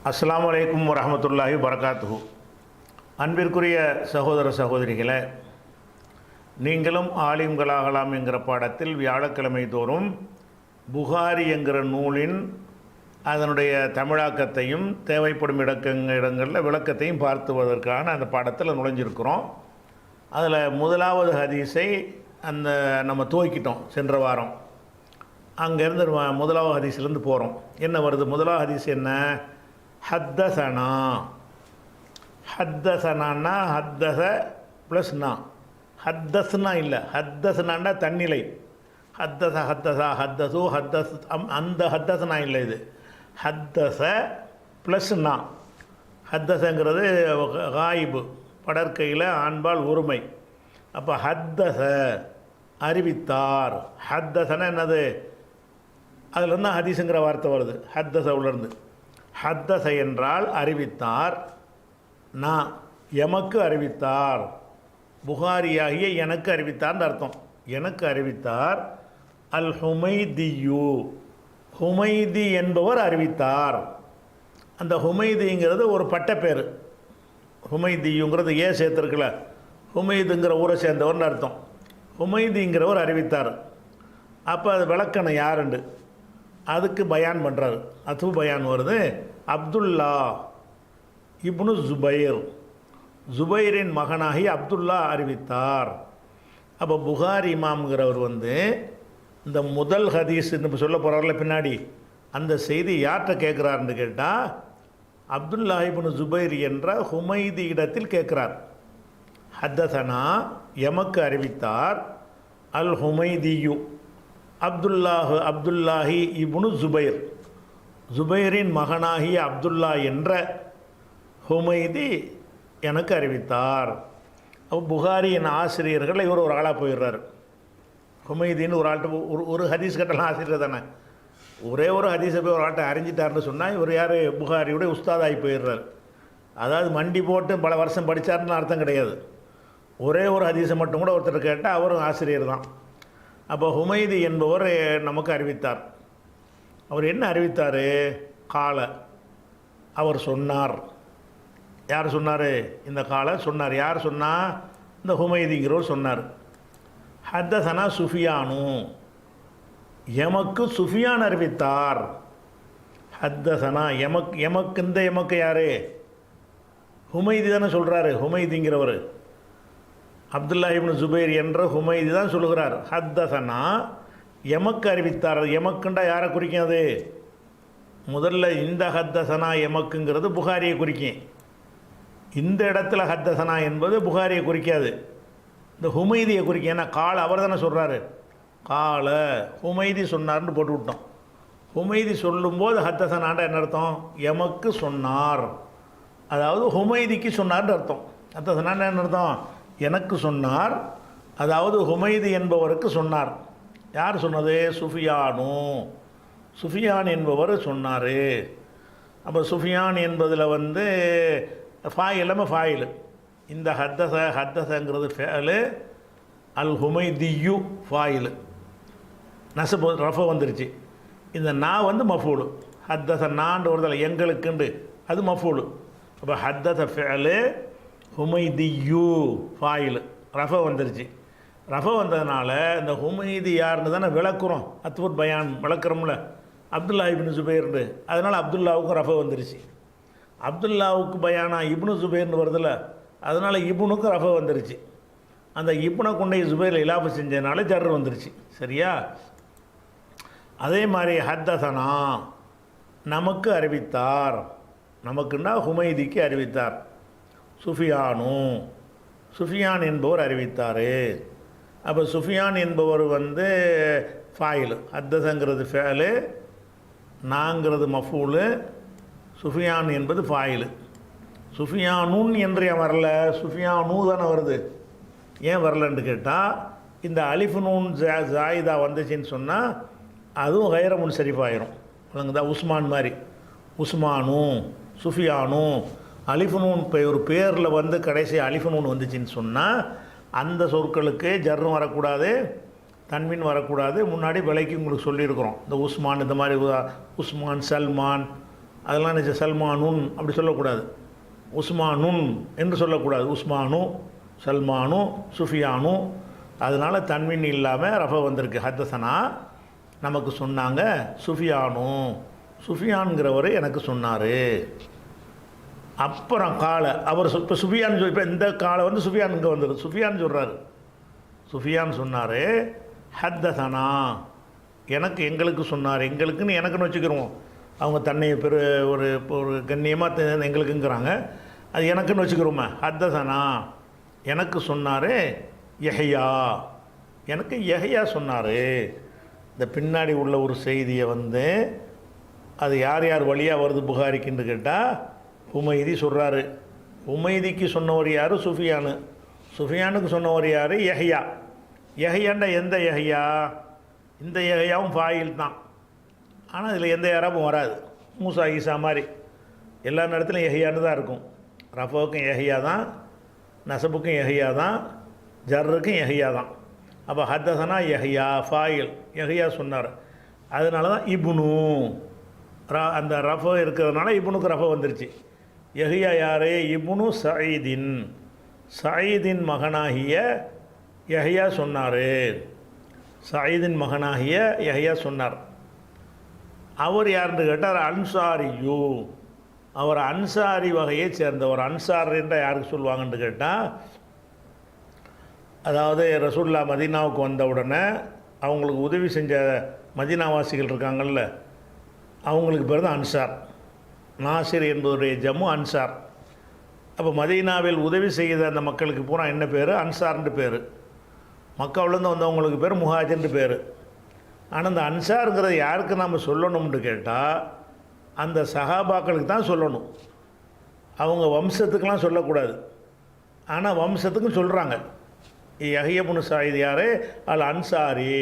அஸ்ஸலாமு அலைக்கும் வரஹ்மத்துல்லாஹி வபரகாத்துஹு. அன்பிற்குரிய சகோதர சகோதரிகளே, நீங்களும் ஆலிம்களாகலாம் என்கிற பாடத்தில் வியாழக்கிழமை தோறும் புகாரி என்கிற நூலின் அதனுடைய தமிழாக்கத்தையும் தேவைப்படும் இடங்களில் விளக்கத்தையும் பார்த்துவதற்கான அந்த பாடத்தில் நுழைஞ்சிருக்கிறோம். அதில் முதலாவது ஹதீஸை நம்ம துவக்கிட்டோம் சென்ற வாரம். அங்கேருந்து முதலாவது ஹதீஸ்லேருந்து போகிறோம். என்ன வருது? முதலாவது ஹதீஸ் என்ன? ஹத்தசனா. ஹத்தசனான்னா ஹத்தச ப்ளஸ் நா. ஹத்தஸ்னா இல்லை, ஹத்தஸ்னாண்டா தன்னிலை. ஹத்தச ஹத்தசா ஹத்தசு ஹத்தஸ் அந்த ஹத்தசனா இல்லை, இது ஹத்தச ப்ளஸ் நா. ஹத்தசங்கிறது காயிபு, படற்கையில் ஆண்பால் ஒருமை. அப்போ ஹத்தச அறிவித்தார். ஹத்தசனா என்னது? அதில் ஹதீஸுங்கிற வார்த்தை வருது ஹத்தச உள்ளேருந்து. ஹத்தச என்றால் அறிவித்தார். நான் எமக்கு அறிவித்தார், புகாரியாகிய எனக்கு அறிவித்தார்னு அர்த்தம். எனக்கு அறிவித்தார். அல் ஹுமைதியு, ஹுமைதி என்பவர் அறிவித்தார். அந்த ஹுமைதிங்கிறது ஒரு பட்டப்பேர். ஹுமைதியுங்கிறது ஏன் சேர்த்துருக்குல, ஹுமைதுங்கிற ஊரை சேர்ந்தவர்னு அர்த்தம். ஹுமைதிங்கிறவர் அறிவித்தார். அப்போ அது விளக்கணும் யாருண்டு, அதுக்கு பயான் பண்ணுறாரு. அது பயான் வருது. அப்துல்லா இப்னு ஜுபைர், ஜுபைரின் மகனாகி அப்துல்லா அறிவித்தார். அப்போ புகாரி இமாம்ங்கிறவர் இந்த முதல் ஹதீஸ் இப்போ சொல்ல போகிறார்ல பின்னாடி, அந்த செய்தி யார்கிட்ட கேட்குறாருன்னு கேட்டால் அப்துல்லா இப்னு ஜுபைர் என்ற ஹுமைதி இடத்தில் கேட்குறார். ஹத்தசனா எமக்கு அறிவித்தார். அல் ஹுமைதியு அப்துல்லாஹி இப்னு ஜுபைர், ஜுபைரின் மகனாகிய அப்துல்லா என்ற ஹுமைதி எனக்கு அறிவித்தார். அப்போ புகாரியின் ஆசிரியர்கள் இவர் ஒரு ஆளாக போயிடுறார். ஹுமைதின்னு ஒரு ஆள்கிட்ட ஒரு ஹதீஸ் கட்டலாம் ஆசிரியர் தானே, ஒரே ஒரு ஹதீஸை போய் ஒரு ஆள்கிட்ட அறிஞ்சிட்டார்னு சொன்னால் இவர் யார்? புகாரியுடைய உஸ்தாதாகி போயிடுறார். அதாவது மண்டி போட்டு பல வருஷம் படித்தார்னு அர்த்தம் கிடையாது. ஒரே ஒரு ஹதீஸை மட்டும் கூட ஒருத்தர் கேட்டால் அவரும் ஆசிரியர் தான். அப்போ ஹுமைதி என்பவர் நமக்கு அறிவித்தார். அவர் என்ன அறிவித்தார்? கால, அவர் சொன்னார். யார் சொன்னார்? இந்த காலை சொன்னார். யார் சொன்னால்? இந்த ஹுமைதிங்கிறவர் சொன்னார். ஹத்தசனா சுஃபியானு, எமக்கு சுஃபியான் அறிவித்தார். ஹத்தசனா எமக்கு இந்த எமக்கு யார்? ஹுமைதி தானே சொல்கிறாரு. ஹுமைதிங்கிறவர் அப்துல்லா இப்னு ஜுபைர் என்ற ஹுமைதி தான் சொல்லுகிறார். ஹத்தசனா எமக்கு அறிவித்தார். எமக்குண்டா யாரை குறிக்கும்? அது முதல்ல இந்த ஹத்தசனா எமக்குங்கிறது புகாரியை குறிக்கும். இந்த இடத்துல ஹத்தசனா என்பது புகாரியை குறிக்காது, இந்த ஹுமைதியை குறிக்கும். ஏன்னா கால அவர் தானே சொல்கிறாரு. கால ஹுமைதி சொன்னார்னு போட்டு விட்டோம். ஹுமைதி சொல்லும்போது ஹத்தசனாண்டா என்ன அர்த்தம்? எமக்கு சொன்னார், அதாவது ஹுமைதிக்கு சொன்னார்னு அர்த்தம். ஹத்தசனாண்டா என்ன அர்த்தம்? எனக்கு சொன்னார், அதாவது ஹுமைதி என்பவருக்கு சொன்னார். யார் சொன்னது? சுஃபியானு, சுஃபியான் என்பவர் சொன்னார். அப்போ சுஃபியான் என்பதில் ஃபாயில் இல்லாமல் ஃபாயில். இந்த ஹத்தசங்கிறது ஃபேலு, அல் ஹுமைதியு ஃபாயில், நசபு ரஃப வந்துருச்சு. இந்த நான் மஃபூலு. ஹத்தச நான்டு வருதில்ல எங்களுக்குண்டு, அது மஃபூலு. அப்போ ஹத்தச ஃபேலு, ஹுமைதியு ஃபாயில், ரஃப வந்துருச்சு. ரஃப வந்ததுனால இந்த ஹுமைதி யாருன்னு தானே விளக்குறோம். அத்வுத் பயான் விளக்குறோம்ல, அப்துல்லா இப்னு ஜுபைர்னு. அதனால் அப்துல்லாவுக்கும் ரஃப வந்துருச்சு. அப்துல்லாவுக்கு பயானா இப்னு ஜுபைர்னு வருதில்ல, அதனால் இப்னுக்கும் ரஃப வந்துருச்சு. அந்த இப்னை கொண்டே ஜுபைர் இலாபு செஞ்சதுனால ஜர்ரு வந்துருச்சு. சரியா? அதே மாதிரி ஹத்தசனா நமக்கு அறிவித்தார். நமக்குன்னா ஹுமைதிக்கு அறிவித்தார். சுஃபியானு, சுஃபியான் என்பவர் அறிவித்தார். அப்போ சுஃபியான் என்பவர் ஃபாயில், ஹத்தசங்கிறது ஃபேலு, நாங்கிறது மஃபூலு, சுஃபியான் என்பது ஃபாயில். சுஃபியானுன் என்று ஏன் வரல? சுஃபியானு தானே வருது. ஏன் வரலன்னு கேட்டால், இந்த அலிஃபு நூன் ஜாயிதா வந்துச்சின்னு சொன்னால் அதுவும் கைர முன்சரிஃபாயிரும். அதுங்க உஸ்மான் மாதிரி. உஸ்மானு, சுஃபியானு, அலிஃபு நூன் ஒரு பேரில் கடைசி அலிஃபு நூன் வந்துச்சின்னு சொன்னால் அந்த சொற்களுக்கு ஜர்ரும் வரக்கூடாது, தன்மீன் வரக்கூடாது. முன்னாடி விலைக்கு உங்களுக்கு சொல்லியிருக்கிறோம். இந்த உஸ்மான், இந்த மாதிரி உஸ்மான், சல்மான், அதெல்லாம் நினச்ச சல்மானுன் அப்படி சொல்லக்கூடாது, உஸ்மானுன் என்று சொல்லக்கூடாது. உஸ்மானு, சல்மானு, சுஃபியானு, அதனால் தன்வின் இல்லாமல் ரஃப வந்திருக்கு. ஹத்தசனா நமக்கு சொன்னாங்க, சுஃபியானு சுஃபியான்கிறவர் எனக்கு சொன்னார். அப்புறம் காலை அவர் இப்போ சுஃபியான் இப்போ இந்த காலை வந்து சுஃபியான் இங்கே வந்துடுது. சுஃபியான் சொல்கிறாரு, சுஃபியான் சொன்னார் ஹத்தசனா எனக்கு எங்களுக்கு சொன்னார். எங்களுக்குன்னு எனக்குன்னு வச்சுக்கிறோம், அவங்க தன்னை ஒரு ஒரு கண்ணியமாக எங்களுக்குங்கிறாங்க, அது எனக்குன்னு வச்சுக்கிறோமே. ஹத்தசனா எனக்கு சொன்னார் யஹ்யா, எனக்கு யஹ்யா சொன்னார். இந்த பின்னாடி உள்ள ஒரு செய்தியை வந்து அது யார் யார் வழியாக வருது புகாரிக்குன்னு கேட்டால் ஹுமைதி சொல்கிறாரு. ஹுமைதிக்கு சொன்னவர் யார்? சுஃபியானு. சுஃபியானுக்கு சொன்னவர் யார்? யஹ்யா. யஹ்யாண்டா எந்த யஹ்யா? இந்த யஹ்யாவும் ஃபாயில் தான், ஆனால் இதில் எந்த யாராவும் வராது. மூசா ஈசா மாதிரி எல்லா நேரத்துலையும் யஹ்யான்னு தான் இருக்கும். ரஃபோவுக்கும் யஹ்யா தான், நசபுக்கும் யஹ்யா தான், ஜர்ருக்கும் யஹ்யா தான். அப்போ ஹத்தசனா யஹ்யா ஃபாயில், யஹ்யா சொன்னார். அதனால தான் இப்னு அந்த ரஃபோ இருக்கிறதுனால இப்னுக்கு ரஃபோ வந்துருச்சு. யஹ்யா யார்? இப்னு சயீதின், சயீதின் மகனாகிய யஹ்யா சொன்னார். சயீதின் மகனாகிய யஹ்யா சொன்னார். அவர் யாருன்னு கேட்டார்? அன்சாரியு, அவர் அன்சாரி வகையை சேர்ந்தவர். அன்சார் என்றால் யாருக்கு சொல்லுவாங்கன்னு கேட்டால், அதாவது ரசூல்லா மதீனாவுக்கு வந்த உடனே அவங்களுக்கு உதவி செஞ்ச மதீனாவாசிகள் இருக்காங்கள்ல, அவங்களுக்கு பேர் தான் அன்சார். நாசிர் என்பவருடைய ஜம்மு அன்சார். அப்போ மதீனாவில் உதவி செய்த அந்த மக்களுக்கு பூரா என்ன பேர்? அன்சார்ன்ட்டு பேர். மக்காவிலேருந்து வந்தவங்களுக்கு பேர் முஹாஜிர்னு பேர். ஆனால் இந்த அன்சாருங்கிறது யாருக்கு நாம் சொல்லணும்னு கேட்டால் அந்த சஹாபாக்களுக்கு தான் சொல்லணும். அவங்க வம்சத்துக்கெலாம் சொல்லக்கூடாது. ஆனால் வம்சத்துக்கும் சொல்கிறாங்க. யஹ்யா இப்னு சயீத் யார்? அல் அன்சாரி,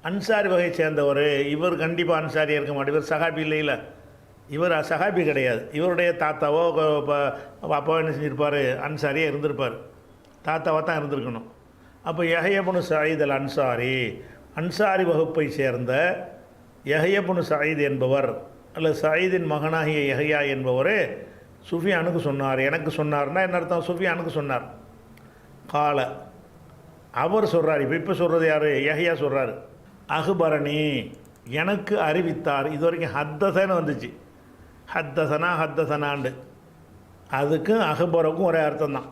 அன்சாரி வகையை சேர்ந்தவர். இவர் கண்டிப்பாக அன்சாரியாக இருக்க மாட்டார். இவர் சஹாபி இல்லையில, இவர் சஹாபி கிடையாது. இவருடைய தாத்தாவோ அப்பாவோ என்ன செஞ்சுருப்பார்? அன்சாரியாக இருந்திருப்பார், தாத்தாவாக தான் இருந்திருக்கணும். அப்போ யஹ்யா இப்னு சயீத் அல் அன்சாரி, அன்சாரி வகுப்பை சேர்ந்த யஹ்யா இப்னு சயீத் என்பவர் அல்லது சயீதின் மகனாகிய யஹ்யா என்பவர் சுஃபியானுக்கு சொன்னார். எனக்கு சொன்னார்னா என்ன அர்த்தம்? சுஃபியானுக்கு சொன்னார். கால அவர் சொல்கிறார். இப்போ சொல்கிறது யார்? யஹ்யா சொல்கிறார். அஹ்பரணி எனக்கு அறிவித்தார். இது வரைக்கும் ஹத்தசன்னு வந்துச்சு, ஹத்தசனா ஹத்தசனாண்டு. அதுக்கும் அஹ்பருக்கும் ஒரே அர்த்தம் தான்.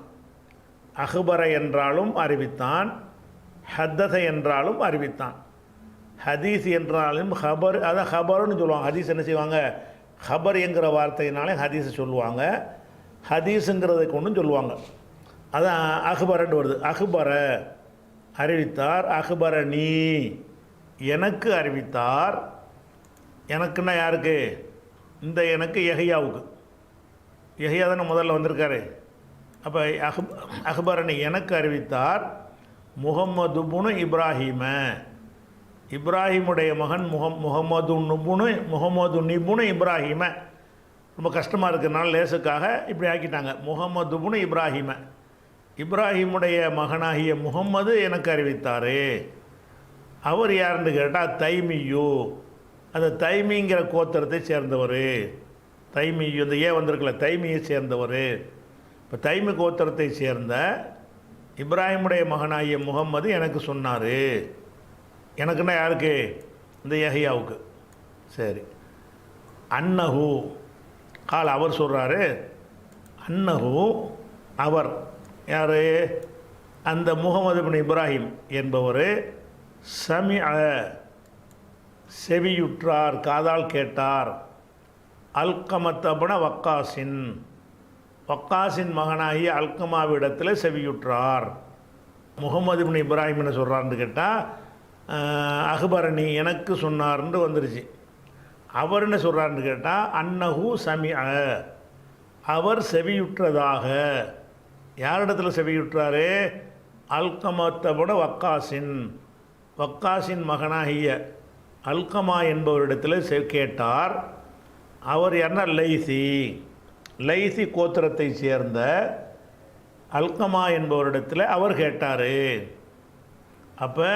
அஹ்பர என்றாலும் அறிவித்தான், ஹத்தச என்றாலும் அறிவித்தான். ஹதீஸ் என்றாலும் ஹபர், அதான் ஹபர்னு சொல்லுவாங்க. ஹதீஸ் என்ன செய்வாங்க? ஹபர் என்கிற வார்த்தையினாலே ஹதீஸை சொல்லுவாங்க, ஹதீஸுங்கிறதை கொண்டும் சொல்லுவாங்க. அதான் அஹ்பரன்னு வருது. அஹ்பர அறிவித்தார், அஹ்பரணி எனக்கு அறிவித்தார். எனக்குன்னா யாருக்கு? இந்த எனக்கு யஹ்யாவுக்கு. யஹ்யா தானே முதல்ல வந்திருக்காரு. அப்போ அஹ்பரணி எனக்கு அறிவித்தார் முஹம்மது புனு இப்ராஹிம, இப்ராஹிமுடைய மகன் முஹம்மது நிபுனு இப்ராஹிம. ரொம்ப கஷ்டமாக இருக்கிறதுனால லேசுக்காக இப்படி ஆக்கிட்டாங்க. முஹம்மது புனு இப்ராஹிம, இப்ராஹிமுடைய மகனாகிய முகம்மது எனக்கு அறிவித்தார். அவர் யாருன்னு கேட்டால் தைமியு, அந்த தைமிங்கிற கோத்திரத்தை சேர்ந்தவர். தைமியு, இந்த வந்திருக்கல, தைமியை சேர்ந்தவர். இப்போ தைமி கோத்திரத்தை சேர்ந்த இப்ராஹிமுடைய மகனாகிய முகம்மது எனக்கு சொன்னார். எனக்குன்னா யாருக்கு? இந்த யஹ்யாவுக்கு. சரி. அன்னஹு கால் அவர் சொல்கிறாரு. அன்னஹு அவர் யார்? அந்த முகமது பின் இப்ராஹிம் என்பவர் சமிஅ செவியுற்றார், காதால் கேட்டார். அல்கமத்தபன வக்காசின், வக்காசின் மகனாகி அல்கமாவிடத்தில் செவியுற்றார். முகமது பின் இப்ராஹிம் என்ன சொல்கிறார்னு கேட்டால் அஹ்பரணி எனக்கு சொன்னார்னு வந்துருச்சு. அவர் என்ன சொல்கிறார்னு கேட்டால் அன்னஹு சமிஅ, அவர் செவியுற்றதாக. யாரிடத்தில் செவியுற்றார்? அல்கமத்தபன வக்காசின், வக்காசின் மகனாகிய அல்கமா என்பவரிடத்தில் கேட்டார். அவர் யாருன்னா லைசி, லைசி கோத்திரத்தை சேர்ந்த அல்கமா என்பவரிடத்தில் அவர் கேட்டார். அப்போ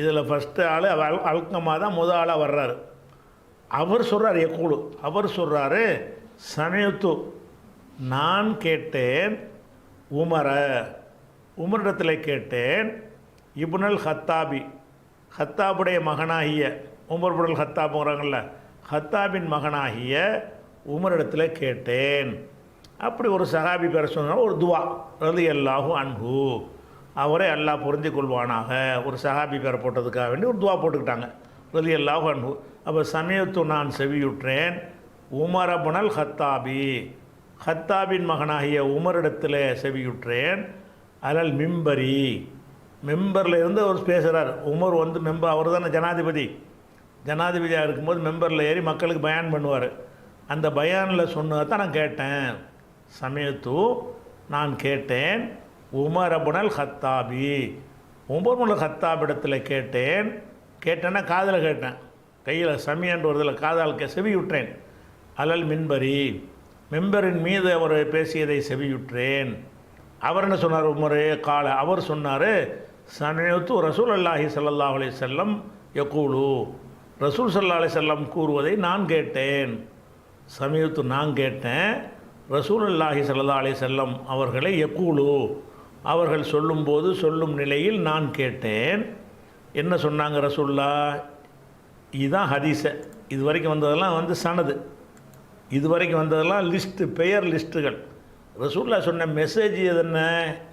இதில் ஃபஸ்ட்டு ஆள் அல்கமா தான் முதல் ஆளாக வர்றார். அவர் சொல்கிறார் யக்கூலு, அவர் சொல்கிறாரு சமயத்து, நான் கேட்டேன் உமரிடத்தில் கேட்டேன், இப்னுல் ஹத்தாபி, ஹத்தாபுடைய மகனாகிய உமர் இப்னுல் ஹத்தாபுங்கிறாங்கல்ல, ஹத்தாபின் மகனாகிய உமரிடத்தில் கேட்டேன். அப்படி ஒரு சஹாபி பேர சொன்னால் ஒரு துவா, ரலியல்லாஹு அன்ஹு, அவரை அல்லாஹ் புரிஞ்சு கொள்வானாக, ஒரு சஹாபி பேரை போட்டதுக்காக வேண்டி ஒரு துவா போட்டுக்கிட்டாங்க, ரலியல்லாஹு அன்ஹு. அப்போ சமயத்து, நான் செவியுற்றேன் உமர் இப்னுல் ஹத்தாபி, ஹத்தாபின் மகனாகிய உமரிடத்தில் செவியுற்றேன், அலல் மிம்பரி, மெம்பரில் இருந்து அவர் பேசுகிறார். உமர் வந்து மெம்பர், அவர் தானே ஜனாதிபதியாக இருக்கும்போது மெம்பரில் ஏறி மக்களுக்கு பயான் பண்ணுவார். அந்த பயானில் சொன்னதை தான் நான் கேட்டேன். சமயத்து, நான் கேட்டேன் உமர் இப்னுல் ஹத்தாபி, உமர் இப்னுல் ஹத்தாபிடத்தில் கேட்டேன். கேட்டேன்னா காதில் கேட்டேன், கையில் சமியன்ற வருதில் காதால் செவியுற்றேன். அலல் மின்பரி, மெம்பரின் மீது அவர் பேசியதை செவியுற்றேன். அவர் என்ன சொன்னார்? உமரே கால, அவர் சொன்னார், சமயத்து ரசூலுல்லாஹி ஸல்லல்லாஹு அலைஹி வஸல்லம் யக்கூலு, ரசூல் ஸல்லல்லாஹு அலைஹி வஸல்லம் கூறுவதை நான் கேட்டேன். சமயத்து, நான் கேட்டேன் ரசூலுல்லாஹி ஸல்லல்லாஹு அலைஹி வஸல்லம் அவர்களை யக்கூலு, அவர்கள் சொல்லும்போது சொல்லும் நிலையில் நான் கேட்டேன். என்ன சொன்னாங்க ரசூல்லா? இதுதான் ஹதீஸை. இது வரைக்கும் வந்ததெல்லாம் வந்து சனது, இது வரைக்கும் வந்ததெல்லாம் லிஸ்ட்டு, பெயர் லிஸ்ட்டுகள். ரசூல்லா சொன்ன மெசேஜ் எதுன,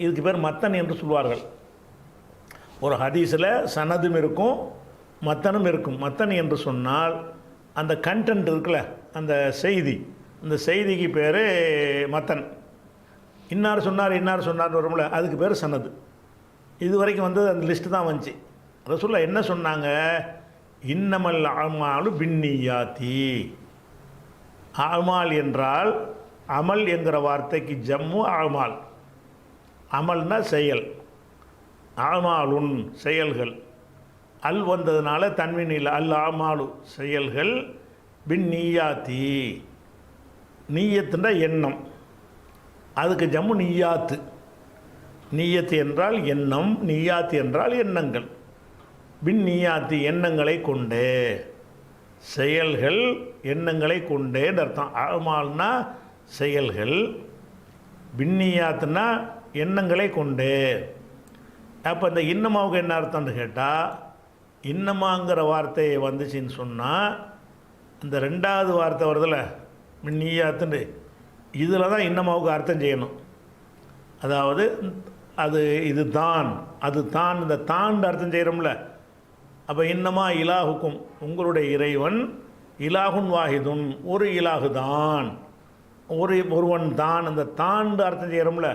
இதுக்கு பேர் மத்தன் என்று சொல்வார்கள். ஒரு ஹதீஸில் சனதும் இருக்கும் மத்தனும் இருக்கும். மத்தன் என்று சொன்னால் அந்த கண்டென்ட் இருக்குல்ல, அந்த செய்தி, அந்த செய்திக்கு பேர் மத்தன். இன்னார் சொன்னார் வரும்ல, அதுக்கு பேர் சனது. இது வரைக்கும் வந்தது அந்த லிஸ்ட்டு தான் வந்துச்சு. ரசூல்லா என்ன சொன்னாங்க? இன்னமல் அமாலு பின்னியாத்தி, அமால் என்றால், அமல் என்கிற வார்த்தைக்கு ஜம்மு அமால், அமல்னா செயல், அமாலுன் செயல்கள், அல் வந்ததுனால தன்வின் இல்லை, அல் அமாலு செயல்கள், பின் நீயாத்தி, நீயத்துன்ற எண்ணம், அதுக்கு ஜம்மு நீயாத்து. நீயத்து என்றால் எண்ணம், நீயாத்து என்றால் எண்ணங்கள். பின் நீயாத்தி எண்ணங்களை கொண்டே, செயல்கள் எண்ணங்களை கொண்டேன்னு அர்த்தம். அமால்னா செயல்கள், பின்னியாத்துனா எண்ணங்களை கொண்டே. அப்போ இந்த இன்னமாவுக்கு என்ன அர்த்தம்னு கேட்டால், இன்னமாங்கிற வார்த்தை வந்துச்சின்னு சொன்னால், இந்த ரெண்டாவது வார்த்தை வருதில்ல மின்னியாத்துன்னு, இதில் தான் இன்னமாவுக்கு அர்த்தம் செய்யணும். அதாவது அது இது தான், அது தான், இந்த தான் அர்த்தம் செய்கிறோம்ல. அப்போ இன்னமா இலாஹுக்கும், உங்களுடைய இறைவன், இலாகுன் வாஹிதுன், ஒரு இலாகு தான், ஒருவன் தான். அந்த தான் அர்த்தம் செய்கிறோம்ல,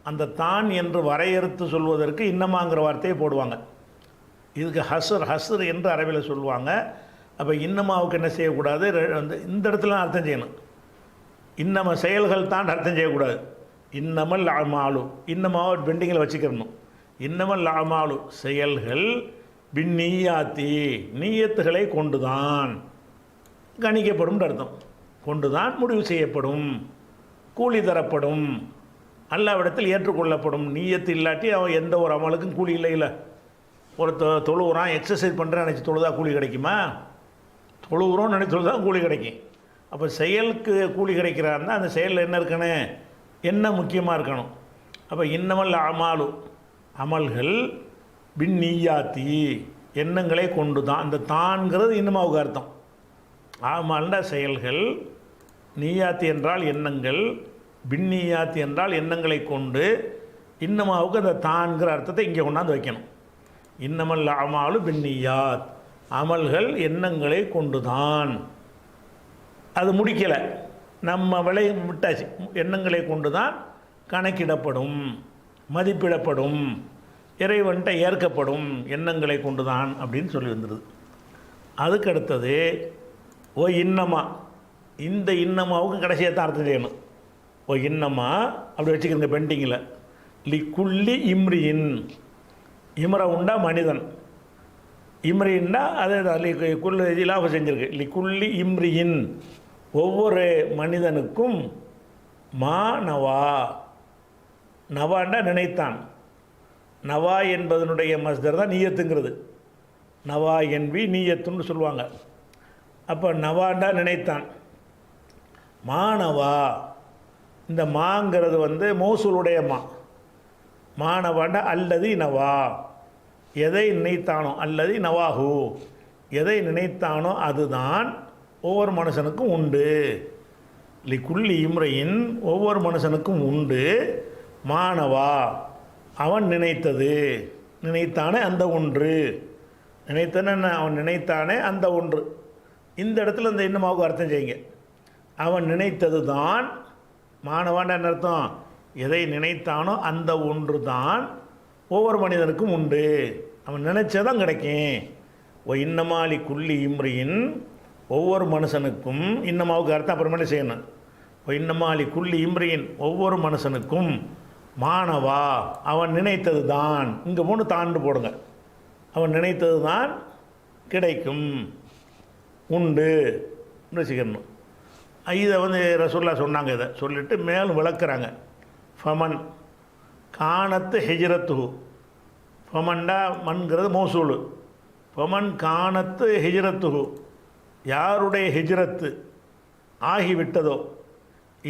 அந்த தான் என்று வரையறுத்து சொல்வதற்கு இன்னமாங்கிற வார்த்தையை போடுவாங்க. இதுக்கு ஹஸ்ர் என்று அரபியில் சொல்லுவாங்க. அப்போ இன்னமாவுக்கு என்ன செய்யக்கூடாது? இந்த இடத்துல அர்த்தம் செய்யணும். இன்னம செயல்கள் தான் அர்த்தம் செய்யக்கூடாது. இன்னமல் அமாலு, இன்னமாவை பெண்டிங்கில் வச்சுக்கிறணும். இன்னமல் அமாலு செயல்கள், பின் நீயாத்தி நீயத்துகளை கொண்டுதான் கணிக்கப்படும் அர்த்தம். கொண்டுதான் முடிவு செய்யப்படும், கூலி தரப்படும், அல்லாவிடத்தில் ஏற்றுக்கொள்ளப்படும். நீயத்து இல்லாட்டி அவன் எந்த ஒரு அமலுக்கும் கூலி இல்லை. ஒரு தொழுவுறான், எக்ஸசைஸ் பண்ணுறான் நினச்சி தொழுதா கூலி கிடைக்குமா? தொழுவுறோன்னு நினச்சி தொழுதா கூலி கிடைக்கும். அப்போ செயலுக்கு கூலி கிடைக்கிறாருன்னா அந்த செயலில் என்ன இருக்கணும்? என்ன முக்கியமாக இருக்கணும். அப்போ இன்னமல் அமாலு அமல்கள், பின் நீயாத்தி எண்ணங்களை கொண்டு தான். அந்த தான்கிறது இன்னமாவுக்கு அர்த்தம். ஆமாண்டா செயல்கள், நீயாத்தி என்றால் எண்ணங்கள், பின் நீயாத்தி என்றால் எண்ணங்களை கொண்டு, இன்னமாவுக்கு அந்த தான்கிற அர்த்தத்தை இங்கே கொண்டாந்து வைக்கணும். இன்னமல் அமாலு பின் நீயாத், அமல்கள் எண்ணங்களை கொண்டு தான். அது முடிக்கலை, நம்ம விலை விட்டாச்சு. எண்ணங்களை கொண்டு தான் கணக்கிடப்படும், மதிப்பிடப்படும், இறைவன்கிட்ட ஏற்கப்படும், எண்ணங்களை கொண்டு தான் அப்படின்னு சொல்லி வந்துடுது. அதுக்கு அடுத்தது ஓ இன்னமா, இந்த இன்னமாவுக்கும் கடைசியாக தான் அர்த்தம் செய்யணும். ஓ இன்னமா அப்படி வச்சுக்கிறங்க பெண்டிங்கில். லிக்குள்ளி இம்ரியின், இம்ர உண்டா மனிதன், இம்ரின்னா அதே தான் குள்ளு இலாஃப செஞ்சுருக்கு. லிக்குள்ளி இம்ரியின் ஒவ்வொரு மனிதனுக்கும், மா நவா, நவாண்டா நினைத்தான். நவா என்பதனுடைய மஸ்தர் தான் நீயத்துங்கிறது. நவா என்பி நீயத்துன்னு சொல்லுவாங்க. அப்போ நவாண்டா நினைத்தான். மானவா, இந்த மாங்கிறது வந்து மௌசூலுடைய மானவாண்டா அல்லது நவா, எதை நினைத்தானோ அல்லது நவாஹு, எதை நினைத்தானோ அதுதான் ஒவ்வொரு மனுஷனுக்கும் உண்டு. லிக்குள்ளி இம்ரையின், ஒவ்வொரு மனுஷனுக்கும் உண்டு. மானவா, அவன் நினைத்தது, நினைத்தானே அந்த ஒன்று. நினைத்தன அவன் நினைத்தானே அந்த ஒன்று. இந்த இடத்துல இந்த இன்னமாவுக்கு அர்த்தம் செய்யுங்க. அவன் நினைத்தது தான் மானவான் என்ன அர்த்தம்? எதை நினைத்தானோ அந்த ஒன்று தான் ஒவ்வொரு மனிதனுக்கும் உண்டு. அவன் நினைச்சதான் கிடைக்கும். ஓ இன்னமாலி குள்ளி இம்ரியின், ஒவ்வொரு மனுஷனுக்கும், இன்னமாவுக்கு அர்த்தம் அப்புறமேலே செய்யணும். ஓ இன்னமாலி குள்ளி இம்ரியின், ஒவ்வொரு மனுஷனுக்கும், மானவா, அவன் நினைத்தது தான். இங்கே மூணு தாண்டு போடுங்க. அவன் நினைத்தது தான் கிடைக்கும், உண்டு வச்சுக்கணும். இதை வந்து ரசூல்லா சொன்னாங்க. இதை சொல்லிவிட்டு மேலும் விளக்குறாங்க. ஃபமன் காணத்து ஹிஜ்ரத்து, ஃபமன்டா மண்கிறது மௌசூலு. ஃபமன் காணத்து ஹிஜ்ரத்து, யாருடைய ஹிஜ்ரத்து ஆகிவிட்டதோ,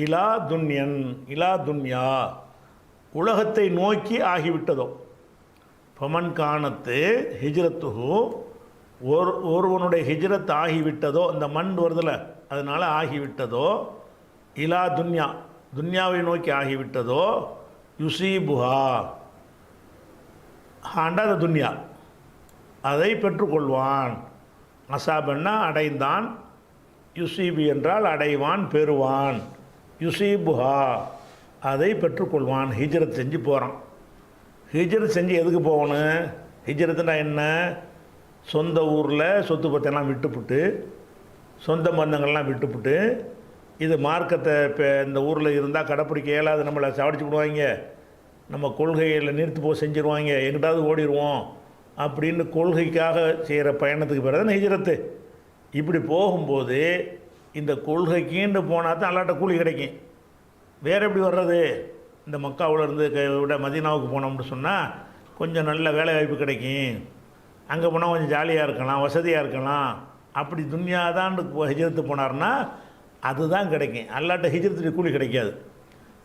இலா துன்யன், இலா துன்யா, உலகத்தை நோக்கி ஆகிவிட்டதோ. ஃபமன் காணத்து ஹிஜ்ரத்துஹு, ஒருவனுடைய ஹிஜ்ரத் ஆகிவிட்டதோ, இந்த மண் வருதில்ல அதனால் ஆகிவிட்டதோ, இலா துன்யா, துன்யாவை நோக்கி ஆகிவிட்டதோ, யுசீபுஹா, ஹாண்டா அது துன்யா, அதை பெற்றுக்கொள்வான். அசாபன்னா அடைந்தான், யுசீபு என்றால் அடைவான், பெறுவான். யுசீபுஹா, அதை பெற்றுக்கொள்வான். ஹிஜ்ரத் செஞ்சு போகிறான். ஹிஜ்ரத் செஞ்சு எதுக்கு போகணும்? ஹிஜ்ரத்துனா என்ன? சொந்த ஊரில் சொத்து பத்தெல்லாம் விட்டுப்புட்டு, சொந்த பந்தங்கள்லாம் விட்டுப்புட்டு, இது மார்க்கத்தை இப்போ இந்த ஊரில் இருந்தால் கடைப்பிடிக்க இயலாது, நம்மளை சாவடிச்சு விடுவாங்க, நம்ம கொள்கையில் நிறுத்து போக செஞ்சுருவாங்க, எங்கிட்டாவது ஓடிடுவோம் அப்படின்னு கொள்கைக்காக செய்கிற பயணத்துக்கு பிறகு தான் ஹிஜ்ரத்து. இப்படி போகும்போது இந்த கொள்கைக்கீண்டு போனால் தான் அல்லாட்ட கூலி கிடைக்கும். வேறு எப்படி வர்றது? இந்த மக்காவில் இருந்து விட மதீனாவுக்கு போனோம்னு சொன்னால் கொஞ்சம் நல்ல வேலை வாய்ப்பு கிடைக்கும், அங்கே போனால் கொஞ்சம் ஜாலியாக இருக்கலாம், வசதியாக இருக்கலாம். அப்படி துன்யாதான் ஹிஜ்ரத்து போனார்னா அதுதான் கிடைக்கும். அல்லாட்ட ஹிஜ்ரத்துக்கு கூலி கிடைக்காது.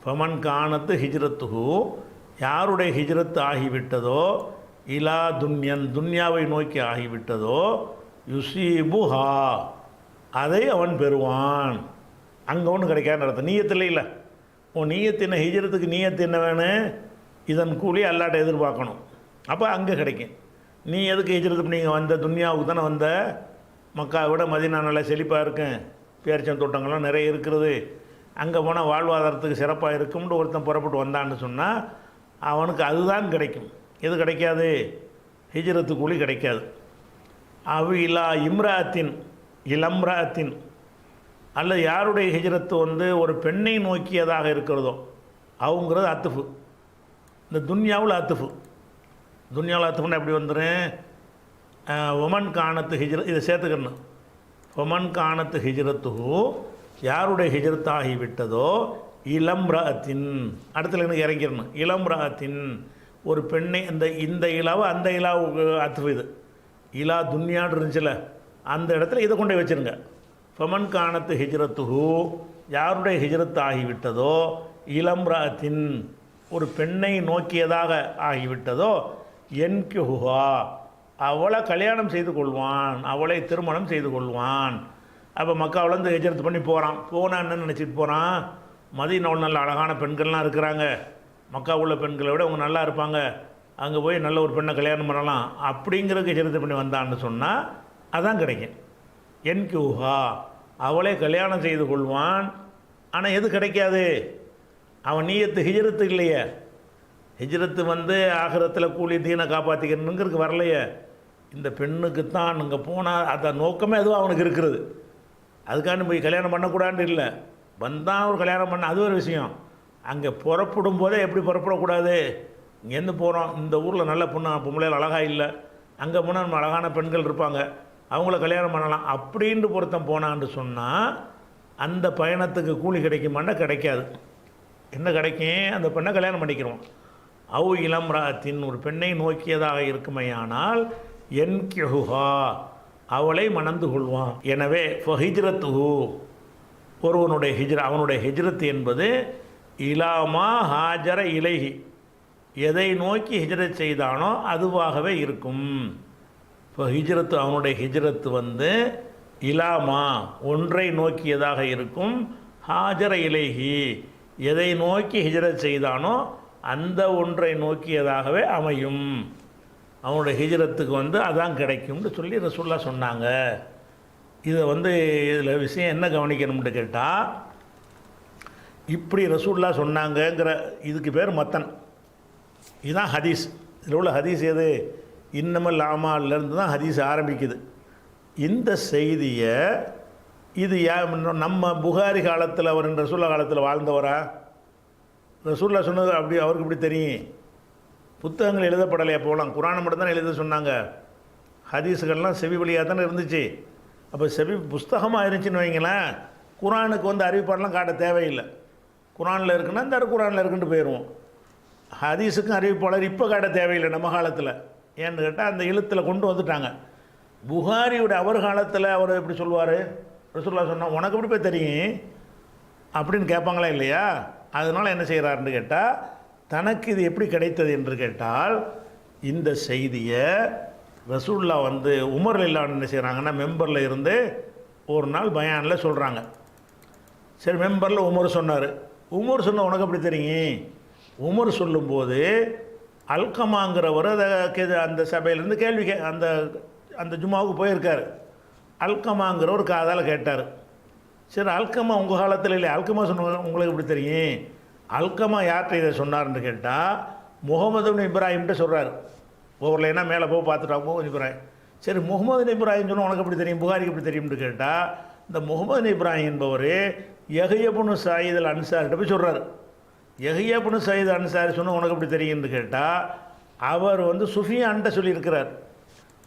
ஃபமன் காணத்து ஹிஜ்ரத்துஹு, யாருடைய ஹிஜ்ரத்து ஆகிவிட்டதோ, இலா துன்யன், துன்யாவை நோக்கி ஆகிவிட்டதோ, யுசீபுஹா, அதை அவன் பெறுவான். அங்கே ஒன்றும் கிடைக்காது அர்த்தம். நீயத்தில் இல்லை. உன் நீயத்து என்ன? ஹிஜ்ரத்துக்கு நீயத்து என்ன வேணும்? இதன் கூலி அல்லாட்ட எதிர்பார்க்கணும். அப்போ அங்கே கிடைக்கும். நீ எதுக்கு ஹிஜ்ரத்து? நீங்கள் வந்த துன்யாவுக்கு தானே வந்த. மக்காவை விட மதீனா நல்லா செழிப்பாக இருக்கும், பேரிச்சம் தோட்டங்கள்லாம் நிறைய இருக்கிறது, அங்கே போனால் வாழ்வாதாரத்துக்கு சிறப்பாக இருக்கும்னு ஒருத்தன் புறப்பட்டு வந்தான்னு சொன்னால் அவனுக்கு அதுதான் கிடைக்கும். எது கிடைக்காது? ஹிஜ்ரத்து கூலி கிடைக்காது. அவ் இலா இம்ராத்தின், இளம்ராத்தின், அல்லது யாருடைய ஹிஜ்ரத்து வந்து ஒரு பெண்ணை நோக்கியதாக இருக்கிறதோ, அவங்கிறது அத்துஃபு. இந்த துன்யாவில் அத்துஃபு, துன்யாவில் அத்துஃபுன்னு எப்படி வந்துடும்? ஒமன் காணத்து ஹிஜ்ரத், இதை சேர்த்துக்கணும். ஒமன் காணத்து ஹிஜ்ரத்துஹு, யாருடைய ஹிஜ்ரத் ஆகிவிட்டதோ, இளம்ராத்தின், இடத்துல எனக்கு இறங்கிடணும். இளம்ராத்தின், ஒரு பெண்ணை, இந்த இலாவை அந்த இலாவுக்கு அத்துஃபு. இது இலா துன்யான்னு இருந்துச்சுல, அந்த இடத்துல இதை கொண்டு வச்சுருங்க. ஃபமன் காணத்து ஹிஜ்ரத்துஹு, யாருடைய ஹிஜ்ரத் ஆகிவிட்டதோ, இளம்ராத்தின், ஒரு பெண்ணை நோக்கியதாக ஆகிவிட்டதோ, என்கிஹுஹா, அவளை கல்யாணம் செய்து கொள்வான், அவளை திருமணம் செய்து கொள்வான். அப்போ மக்காவிலேருந்து ஹிஜ்ரத் பண்ணி போகிறான். போனால் என்ன நினச்சிட்டு போகிறான்? மதீனாவில் நல்ல அழகான பெண்கள்லாம் இருக்கிறாங்க, மக்கா உள்ள பெண்களை விட அவங்க நல்லா இருப்பாங்க, அங்கே போய் நல்ல ஒரு பெண்ணை கல்யாணம் பண்ணலாம் அப்படிங்கிறதுக்கு ஹிஜ்ரத் பண்ணி வந்தான்னு சொன்னால் அதான் கிடைக்கும். என்கிஹுஹா, அவளை கல்யாணம் செய்து கொள்வான். ஆனால் எது கிடைக்காது? அவன் நீயத்து ஹிஜ்ரத்து இல்லையே. ஹிஜ்ரத்து வந்து ஆகிரத்தில் கூலி தீனை காப்பாற்றிக்கணுங்கிறதுக்கு வரலையே. இந்த பெண்ணுக்குத்தான் இங்கே போனால் அந்த நோக்கமே அதுவும் அவனுக்கு இருக்கிறது. அதுக்காண்டி போய் கல்யாணம் பண்ணக்கூடாதுன்னு இல்லை, வந்தான் ஒரு கல்யாணம் பண்ண, அது ஒரு விஷயம். அங்கே புறப்படும் போதே எப்படி புறப்படக்கூடாது? இங்கேருந்து போகிறோம், இந்த ஊரில் நல்ல பொம்பளைகள் அழகாக இல்லை, அங்கே போனால் நம்ம அழகான பெண்கள் இருப்பாங்க, அவங்கள கல்யாணம் பண்ணலாம் அப்படின்ட்டு பொருத்தம் போனான்னு சொன்னால் அந்த பயணத்துக்கு கூலி கிடைக்குமான்னா கிடைக்காது. என்ன கிடைக்கும்? அந்த பெண்ணை கல்யாணம் பண்ணிக்கிறோம். அவு இளம்ராத்தின், ஒரு பெண்ணை நோக்கியதாக இருக்குமையானால், என்கிஹுஹா, அவளை மணந்து கொள்வான். எனவே ஃபஹிஜ்ரத்துஹு, ஒருவனுடைய அவனுடைய ஹிஜ்ரத் என்பது இலாமா ஹாஜர இலைஹி, எதை நோக்கி ஹிஜ்ரத் செய்தானோ அதுவாகவே இருக்கும். இப்போ ஹிஜ்ரத்து, அவனுடைய ஹிஜ்ரத்து வந்து இலாமா, ஒன்றை நோக்கியதாக இருக்கும். ஹாஜர இலைஹி, எதை நோக்கி ஹிஜ்ரத் செய்தானோ அந்த ஒன்றை நோக்கியதாகவே அமையும். அவனுடைய ஹிஜ்ரத்துக்கு வந்து அதான் கிடைக்கும்னு சொல்லி ரசூலுல்லாஹ் சொன்னாங்க. இதை வந்து இதில் விஷயம் என்ன கவனிக்கணும்னு கேட்டால், இப்படி ரசூலுல்லாஹ் சொன்னாங்கங்கிற இதுக்கு பேர் மத்தன். இதுதான் ஹதீஸ். இதில் உள்ள ஹதீஸ் எது? இன்னமல் ஆமாலிருந்து தான் ஹதீஸ் ஆரம்பிக்குது. இந்த செய்தியை இது நம்ம புகாரி காலத்தில், அவர் ரசூலுல்லாஹ் காலத்தில் வாழ்ந்தவரா? ரசூலுல்லாஹ் சொன்னது அப்படி அவருக்கு இப்படி தெரியும்? புத்தகங்கள் எழுதப்படலையா? போகலாம், குரானை மட்டும் தான் எழுத சொன்னாங்க. ஹதீஸுகள்லாம் செவி வழியாக தானே இருந்துச்சு. அப்போ செவி புஸ்தகமாக இருந்துச்சுன்னு வைங்களேன், குரானுக்கு வந்து அறிவிப்பாடெலாம் காட்ட தேவையில்லை. குரானில் இருக்குன்னா இந்த குரானில் இருக்குன்ட்டு போயிடுவோம். ஹதீஸுக்கும் அறிவிப்பாளர் இப்போ காட்ட தேவையில்லை நம்ம காலத்தில். ஏன்னு கேட்டால் அந்த எழுத்தில் கொண்டு வந்துட்டாங்க. புகாரியோட அவர் காலத்தில் அவர் எப்படி சொல்லுவார்? ரசூலுல்லாஹ் சொன்னால் உனக்கு எப்படி போய் தெரியும் அப்படின்னு கேட்பாங்களா இல்லையா? அதனால் என்ன செய்கிறாருன்னு கேட்டால், தனக்கு இது எப்படி கிடைத்தது என்று கேட்டால், இந்த செய்தியை ரசூலுல்லாஹ் வந்து உமர் இல்லான்னு என்ன செய்கிறாங்கன்னா, மெம்பரில் இருந்து ஒரு நாள் பயானில் சொல்கிறாங்க. சரி, மெம்பரில் உமர் சொன்னார். உமர் சொன்ன உனக்கு எப்படி தெரியும்? உமர் சொல்லும்போது அல்கமாங்கிறவர் அந்த சபையிலேருந்து கேள்வி அந்த அந்த ஜும்மாவுக்கு போயிருக்கார். அல்கமாங்கிறவர் காதால் கேட்டார். சரி, அல்கமா உங்கள் காலத்தில் இல்லை, அல்கமா சொன்ன உங்களுக்கு எப்படி தெரியும்? அல்கமா யார்கிட்ட இதை சொன்னார்ன்னு கேட்டால், முகமது பின் இப்ராஹிம்கிட்ட சொல்கிறார். ஒவ்வொரு என்ன மேலே போய் பார்த்துட்டா முகமது இப்ராஹிம். சரி, முகமது பின் இப்ராஹிம் சொன்னால் உனக்கு எப்படி தெரியும், புகாரிக்கு எப்படி தெரியும்னு கேட்டால், இந்த முகமது பின் இப்ராஹிம் என்பவர் யஹ்யா இப்னு சயீத் அல் அன்சாரிட்ட போய் சொல்கிறார். யஹ்யா இப்னு சயீத் அன்சாரி சொன்னால் உனக்கு எப்படி தெரியும்னு கேட்டால், அவர் வந்து சுஃபியான்கிட்ட சொல்லியிருக்கிறார்.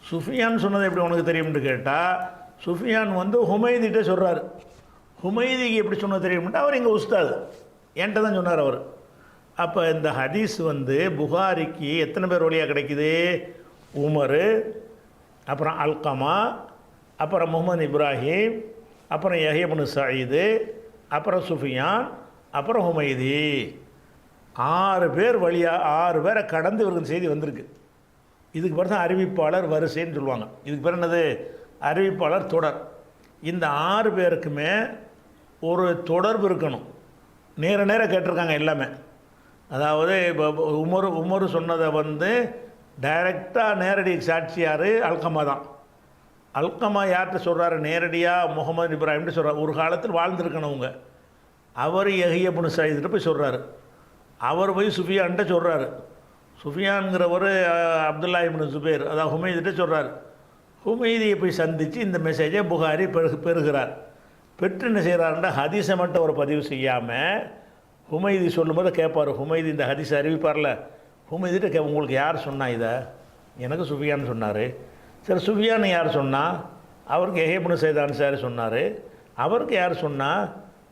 சுஃபியான் சொன்னது எப்படி உனக்கு தெரியும்னு கேட்டால், சுஃபியான் வந்து ஹுமைதிகிட்ட சொல்கிறார். ஹுமைதிக்கு எப்படி சொன்னது தெரியும்ட்டு அவர் எங்கள் உஸ்தாது என்கிட்ட தான் சொன்னார் அவர். அப்போ இந்த ஹதீஸ் வந்து புகாரிக்கு எத்தனை பேர் வழியாக கிடைக்குது? உமர், அப்புறம் அல்கமா, அப்புறம் முகமது இப்ராஹிம், அப்புறம் யஹ்யா இப்னு சயீது, அப்புறம் சுஃபியான், அப்புறம் ஹுமைதி. 6 பேர் வழியாக 6 பேரை கடந்து இவருக்கு செய்தி வந்திருக்கு. இதுக்கு பேர் தான் அறிவிப்பாளர் வரிசைன்னு சொல்லுவாங்க. இதுக்கு பேர் என்னது? அறிவிப்பாளர் தொடர். இந்த 6 பேருக்குமே ஒரு தொடர்பு இருக்கணும். நேர கேட்டிருக்காங்க எல்லாமே. அதாவது இப்போ உமர் சொன்னதை வந்து டைரெக்டாக நேரடி சாட்சி யார்? அல்கமா தான். அல்கமா யார்கிட்ட சொல்கிறாரு? நேரடியாக முகமது இப்ராஹிம்கிட்ட சொல்கிறார். ஒரு காலத்தில் வாழ்ந்துருக்கணவங்க. அவர் யஹ்யா இப்னு சயீத்கிட்ட போய் சொல்கிறாரு. அவர் போய் சுஃபியான்கிட்ட சொல்கிறாரு. சுஃபியான்கிறவர் அப்துல்லா இப்னு ஜுபைர், அதாவது ஹுமைதிட்ட சொல்கிறார். ஹுமைதியை போய் சந்தித்து இந்த மெசேஜை புகாரி பெறுகிறார். பெற்று என்ன செய்கிறாருன்னா, ஹதீஸை மட்டும் அவர் பதிவு செய்யாமல் ஹுமைதி சொல்லும்போது கேட்பார். ஹுமைதி இந்த ஹதீஸை அறிவிப்பார்ல, ஹுமைதிட்ட உங்களுக்கு யார் சொன்னா இதை? எனக்கு சுஃபியான் சொன்னார். சரி, சுஃபியான் யார் சொன்னால்? அவருக்கு யஹ்யா இப்னு சயீத் அன்சாரி சொன்னார். அவருக்கு யார் சொன்னால்?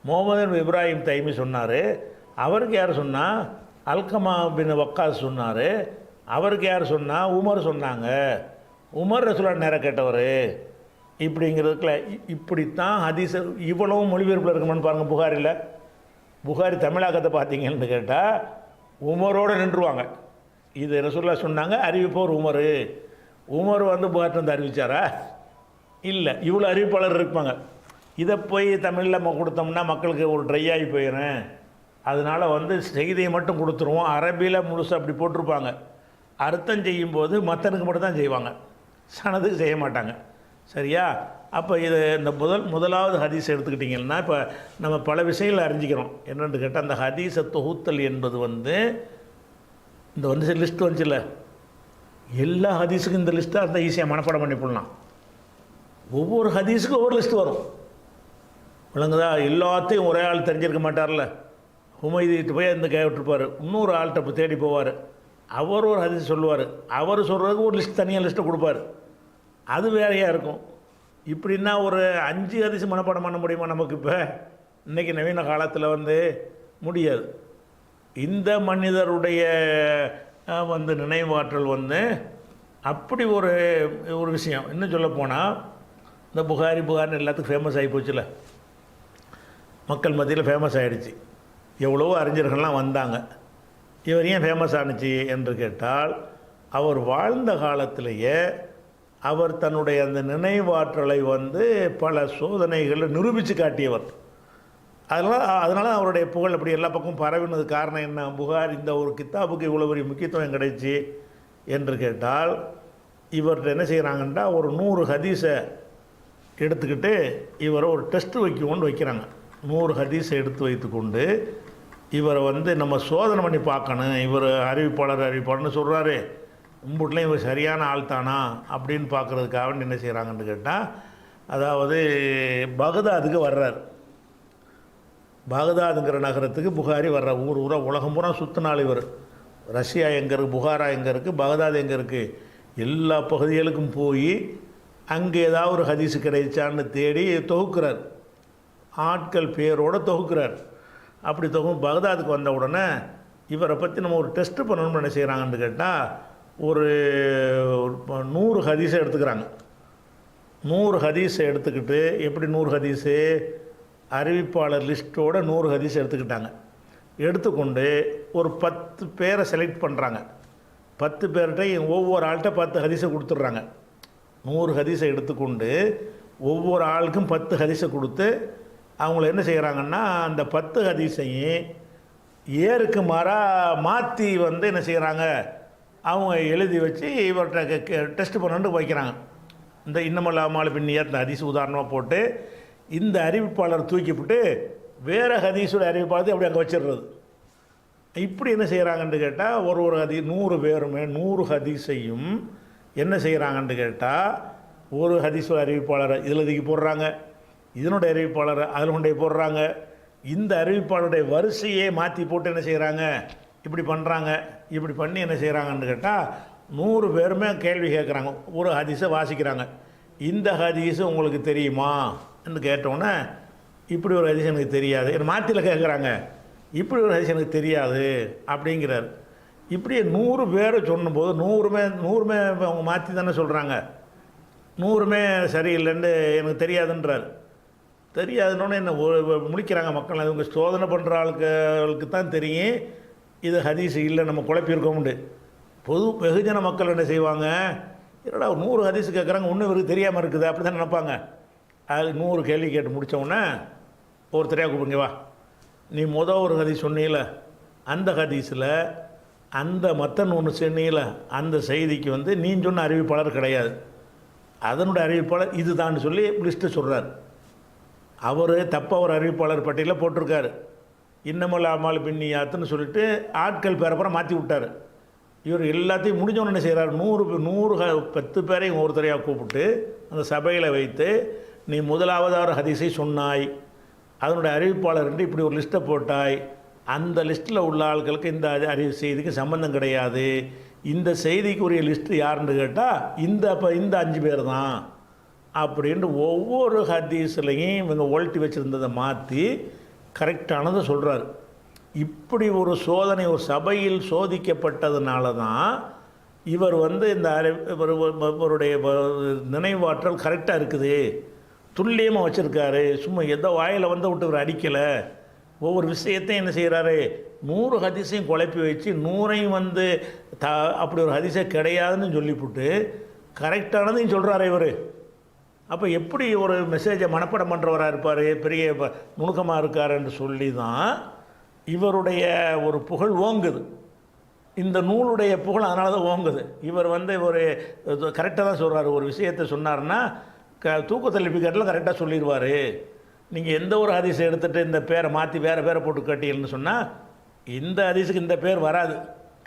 முகமது பின் இப்ராஹிம் தைமி சொன்னார். அவருக்கு யார் சொன்னால்? அல்கமா பின் வக்காஸ் சொன்னார். அவருக்கு யார் சொன்னால்? உமர் சொன்னாங்க. உமர் ரசூலுல்லாஹ் நேராக கேட்டவர். இப்படிங்கிறதுக்குல இப்படித்தான் ஹதீஸ் இவ்வளவு மொழிபெயர்ப்பில் இருக்குமான்னு பாருங்கள். புகாரில் புகாரி தமிழாக்கத்தை பார்த்தீங்கன்னு கேட்டால் உமரோடு நின்றுவாங்க. இது ரசூலுல்லாஹ் சொன்னாங்க, அறிவிப்போர் உமர். உமர் வந்து புகார்ட்டு வந்து அறிவித்தாரா? இல்லை. இவ்வளோ அறிவிப்பாளர் இருப்பாங்க. இதை போய் தமிழில் நம்ம கொடுத்தோம்னா மக்களுக்கு ஒரு ட்ரை ஆகி போயிடும். அதனால் வந்து செய்தியை மட்டும் கொடுத்துருவோம். அரபியில் முழுசாக அப்படி போட்டிருப்பாங்க. அர்த்தம் செய்யும்போது மற்றனுக்கு மட்டும் தான் செய்வாங்க, சனதுக்கு செய்ய மாட்டாங்க. சரியா? அப்போ இது இந்த முதலாவது ஹதீஸ் எடுத்துக்கிட்டிங்கன்னா, இப்போ நம்ம பல விஷயங்களை அறிஞ்சிக்கிறோம். என்னென்னு கேட்டால், அந்த ஹதீஸை தொகுத்தல் என்பது வந்து இந்த வந்து லிஸ்ட் வந்துச்சுல்ல, எல்லா ஹதீஸுக்கும் இந்த லிஸ்ட்டாக இருந்தால் ஈஸியாக மனப்பாடம் பண்ணி போடலாம். ஒவ்வொரு ஹதீஸுக்கும் ஒவ்வொரு லிஸ்ட்டு வரும். விளங்குதா? எல்லாத்தையும் ஒரே ஆள் தெரிஞ்சிருக்க மாட்டார்ல. ஹுமைதிட்டு போய் அந்த கேட்டுருப்பார். இன்னொரு ஆள்கிட்ட இப்போ தேடி போவார். அவர் ஒரு ஹதீஸ் சொல்லுவார். அவர் சொல்கிறதுக்கு ஒரு லிஸ்ட், தனியாக லிஸ்ட்டை கொடுப்பார். அது வேறையாக இருக்கும். இப்படின்னா ஒரு 5 ஹதீஸ் மனப்பாடம் பண்ண முடியுமா நமக்கு? இப்போ இன்றைக்கி நவீன காலத்தில் வந்து முடியாது. இந்த மனிதருடைய வந்து நினைவாற்றல் வந்து அப்படி ஒரு விஷயம். இன்னும் சொல்ல போனால், இந்த புகாரின்னு எல்லாத்துக்கும் ஃபேமஸ் ஆகி போச்சுல, மக்கள் மத்தியில் ஃபேமஸ் ஆகிடுச்சு. எவ்வளவோ அறிஞர்கள்லாம் வந்தாங்க. இவர் ஏன் ஃபேமஸ் ஆணுச்சு என்று கேட்டால், அவர் வாழ்ந்த காலத்திலேயே அவர் தன்னுடைய அந்த நினைவாற்றலை பல சோதனைகளை நிரூபித்து காட்டியவர். அதனால் அவருடைய புகழ் அப்படி எல்லா பக்கமும் பரவினது காரணம் என்ன? புகாரி இந்த ஒரு கித்தாபுக்கு இவ்வளோ பெரிய முக்கியத்துவம் கிடைச்சி என்று கேட்டால், இவர்கிட்ட என்ன செய்கிறாங்கன்னா, ஒரு 100 ஹதீஸை எடுத்துக்கிட்டு இவரை ஒரு டெஸ்ட்டு வைக்கிறாங்க. 100 ஹதீஸை எடுத்து வைத்துக்கொண்டு இவரை நம்ம சோதனை பண்ணி பார்க்கணும். இவர் அறிவிப்பாளர்னு சொல்கிறாரு, உம்புட்லையும் இவர் சரியான ஆள் தானா அப்படின்னு பார்க்குறதுக்காக என்ன செய்கிறாங்கன்னு கேட்டால், அதாவது பகதாதுக்கு வர்றார். பகதாதுங்கிற நகரத்துக்கு புகாரி வர்ற ஊராக உலகம் பூரா சுற்றினாள் இவர். ரஷ்யா எங்கே இருக்குது, புகாரா எங்கே இருக்குது, பகதாது எங்கே இருக்குது, எல்லா பகுதிகளுக்கும் போய் அங்கே ஏதாவது ஒரு ஹதீஸு கிடைச்சான்னு தேடி தொகுக்கிறார். ஆட்கள் பேரோடு தொகுக்கிறார். அப்படி பகதாதுக்கு வந்த உடனே இவரை பற்றி நம்ம ஒரு டெஸ்ட்டு பண்ணணும்னு என்ன செய்கிறாங்கன்னு கேட்டால், ஒரு 100 ஹதீஸை எடுத்துக்கிறாங்க. 100 ஹதீஸை எடுத்துக்கிட்டு, எப்படி 100 ஹதீஸு, அறிவிப்பாளர் லிஸ்ட்டோடு 100 ஹதீஸ் எடுத்துக்கிட்டாங்க. எடுத்துக்கொண்டு ஒரு 10 பேரை செலக்ட் பண்ணுறாங்க. 10 பேர்கிட்ட ஒவ்வொரு ஆள்கிட்ட 10 ஹதீஸை கொடுத்துட்றாங்க. 100 ஹதீஸை எடுத்துக்கொண்டு ஒவ்வொரு ஆளுக்கும் 10 ஹதீஸை கொடுத்து அவங்கள என்ன செய்கிறாங்கன்னா, அந்த 10 ஹதீஸையும் ஏருக்கு மாறாக மாற்றி என்ன செய்கிறாங்க, அவங்க எழுதி வச்சு இவர்கிட்ட டெஸ்ட் பண்ணணுன்னு வைக்கிறாங்க. இந்த இன்னமல்லாமல் பின்னியார் இந்த ஹதீஸ் உதாரணமாக போட்டு இந்த அறிவிப்பாளர் தூக்கிவிட்டு வேறு ஹதீஸோட அறிவிப்பாளர் அப்படி அங்கே வச்சிடுறது. இப்படி என்ன செய்கிறாங்கன்னு கேட்டால், ஒரு 100 பேருமே 100 ஹதீஸையும் என்ன செய்கிறாங்கன்னு கேட்டால், ஒரு ஹதீஸோட அறிவிப்பாளரை இதில் தூக்கி போடுறாங்க, இதனுடைய அறிவிப்பாளரை அதில் கொண்டே போடுறாங்க. இந்த அறிவிப்பாளருடைய வரிசையே மாற்றி போட்டு என்ன செய்கிறாங்க, இப்படி பண்ணுறாங்க. இப்படி பண்ணி என்ன செய்கிறாங்கன்னு கேட்டால், 100 பேருமே கேள்வி கேட்குறாங்க. ஒரு ஹதீஸை வாசிக்கிறாங்க. இந்த ஹதீஸு உங்களுக்கு தெரியுமா என்று கேட்டோன்னே, இப்படி ஒரு ஹதீஸ் எனக்கு தெரியாது. என்ன மாற்றியில் கேட்குறாங்க, இப்படி ஒரு ஹதீஸ் எனக்கு தெரியாது அப்படிங்கிறார். இப்படியே 100 பேரை சொன்னும்போது 100மே அவங்க மாற்றி தானே சொல்கிறாங்க. 100மே சரியில்லைன்னு எனக்கு தெரியாதுன்றார். தெரியாதுன்னொன்னே என்ன முழிக்கிறாங்க மக்கள். இவங்க சோதனை பண்ணுற ஆளுக்கு தான் தெரியும் இது ஹதீஸ் இல்லை, நம்ம குழப்பியிருக்கோம்ண்டு. வெகுஜன மக்கள் என்ன செய்வாங்க, என்னடா 100 ஹதீஸ் கேட்குறாங்க, ஒன்றும் இவருக்கு தெரியாமல் இருக்குது அப்படி தான் நினைப்பாங்க. அது 100 கேள்வி கேட்டு முடித்தோடனே ஒருத்தரையாக கூப்பிடுங்க, வா நீ ஒரு ஹதீஸ் சொன்னீல, அந்த ஹதீஸில் அந்த மத்தன் ஒன்று சொன்னீல, அந்த செய்திக்கு நீ சொன்ன அறிவிப்பாளர் கிடையாது, அதனுடைய அறிவிப்பாளர் இது தான் சொல்லி லிஸ்ட்டு சொல்கிறார். அவர் தப்பாக ஒரு அறிவிப்பாளர் பட்டியலில் போட்டிருக்காரு. இன்னமல் அமால் பின்னியாத்துன்னு சொல்லிட்டு ஆட்கள் பேரப்புறம் மாற்றி விட்டார். இவர் எல்லாத்தையும் முடிஞ்சவொன்னு என்ன செய்கிறார், 10 பேரையும் ஒருத்தரையாக கூப்பிட்டு அந்த சபையில் வைத்து, நீ முதலாவதாக ஹதீஸை சொன்னாய், அதனுடைய அறிவிப்பாளர் என்று இப்படி ஒரு லிஸ்ட்டை போட்டாய், அந்த லிஸ்ட்டில் உள்ள ஆட்களுக்கு இந்த அறிவு செய்திக்கு சம்பந்தம் கிடையாது, இந்த செய்திக்குரிய லிஸ்ட்டு யாருன்னு கேட்டால் இந்த 5 பேர் தான் அப்படின்ட்டு ஒவ்வொரு ஹதீஸ்லையும் இவங்க ஓல்ட்டி வச்சுருந்ததை மாற்றி கரெக்டானதை சொல்கிறார். இப்படி ஒரு சோதனை ஒரு சபையில் சோதிக்கப்பட்டதுனால தான் இவர் இந்த இவருடைய நினைவாற்றல் கரெக்டாக இருக்குது, துல்லியமாக வச்சுருக்காரு. சும்மா எதோ வாயில் விட்டு இவர் அடிக்கலை. ஒவ்வொரு விஷயத்தையும் என்ன செய்கிறாரு, 100 ஹதீஸையும் குழப்பி வச்சு 100ஐயும் அப்படி ஒரு ஹதீஸே கிடையாதுன்னு சொல்லிவிட்டு கரெக்டானதையும் சொல்கிறாரு இவர். அப்போ எப்படி ஒரு மெசேஜை மனப்பாடம் பண்ணுறவராக இருப்பார், பெரிய நுணுக்கமாக இருக்கார் என்று சொல்லி தான் இவருடைய ஒரு புகழ் ஓங்குது. இந்த நூலுடைய புகழ் அதனால தான் ஓங்குது. இவர் ஒரு கரெக்டாக தான் சொல்கிறார். ஒரு விஷயத்தை சொன்னார்னா தூக்கத்தில் பிக்கெட்டில் கரெக்டாக சொல்லிடுவார். நீங்கள் எந்த ஒரு ஹதீஸை எடுத்துகிட்டு இந்த பேரை மாற்றி வேறு பேரை போட்டு கட்டிங்கன்னு சொன்னால் இந்த ஹதீஸுக்கு இந்த பேர் வராது,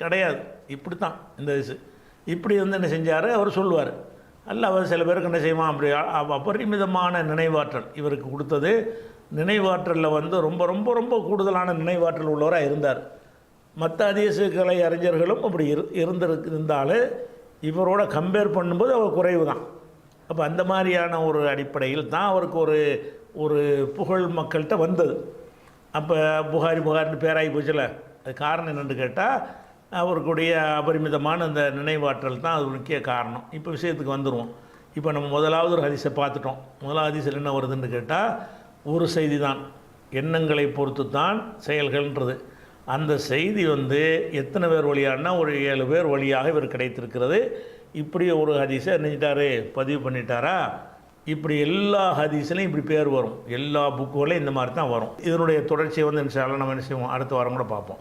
கிடையாது, இப்படி தான் இந்த ஹதீஸு இப்படி என்ன செஞ்சார் அவர் சொல்லுவார். அல்ல அவர் சில பேருக்கு என்ன செய்வான், அப்படி அபரிமிதமான நினைவாற்றல் இவருக்கு கொடுத்தது. நினைவாற்றலில் ரொம்ப ரொம்ப ரொம்ப கூடுதலான நினைவாற்றல் உள்ளவராக இருந்தார். மற்ற ஹதீஸுகளை அறிஞர்களும் அப்படி இருந்தாலும் இவரோட கம்பேர் பண்ணும்போது அவர் குறைவு தான். அப்போ அந்த மாதிரியான ஒரு அடிப்படையில் தான் அவருக்கு ஒரு புகழ் மக்கள்கிட்ட வந்தது. அப்போ புகாரின்னு பேராகி போச்சுல, அது காரணம் என்னென்னு கேட்டால் அவருக்குடைய அபரிமிதமான அந்த நினைவாற்றல் தான் அது முக்கிய காரணம். இப்போ விஷயத்துக்கு வந்துடுவோம். இப்போ நம்ம முதலாவது ஒரு ஹதீஸை பார்த்துட்டோம். முதலாவது ஹதீஸில் என்ன வருதுன்னு கேட்டால் ஒரு செய்தி தான், எண்ணங்களை பொறுத்து தான் செயல்கள்ன்றது. அந்த செய்தி எத்தனை பேர் வழியானா ஒரு 7 பேர் வழியாக இவர் கிடைத்திருக்கிறது. இப்படி ஒரு ஹதீஸை நினைச்சிட்டாரு, பதிவு பண்ணிட்டாரா. இப்படி எல்லா ஹதீஸ்லையும் இப்படி பேர் வரும், எல்லா புக்குகளையும் இந்த மாதிரி தான் வரும். இதனுடைய தொடர்ச்சியை இன்ஷா அல்லாஹ் நம்ம என்ன செய்வோம், அடுத்த வாரம் கூட பார்ப்போம்.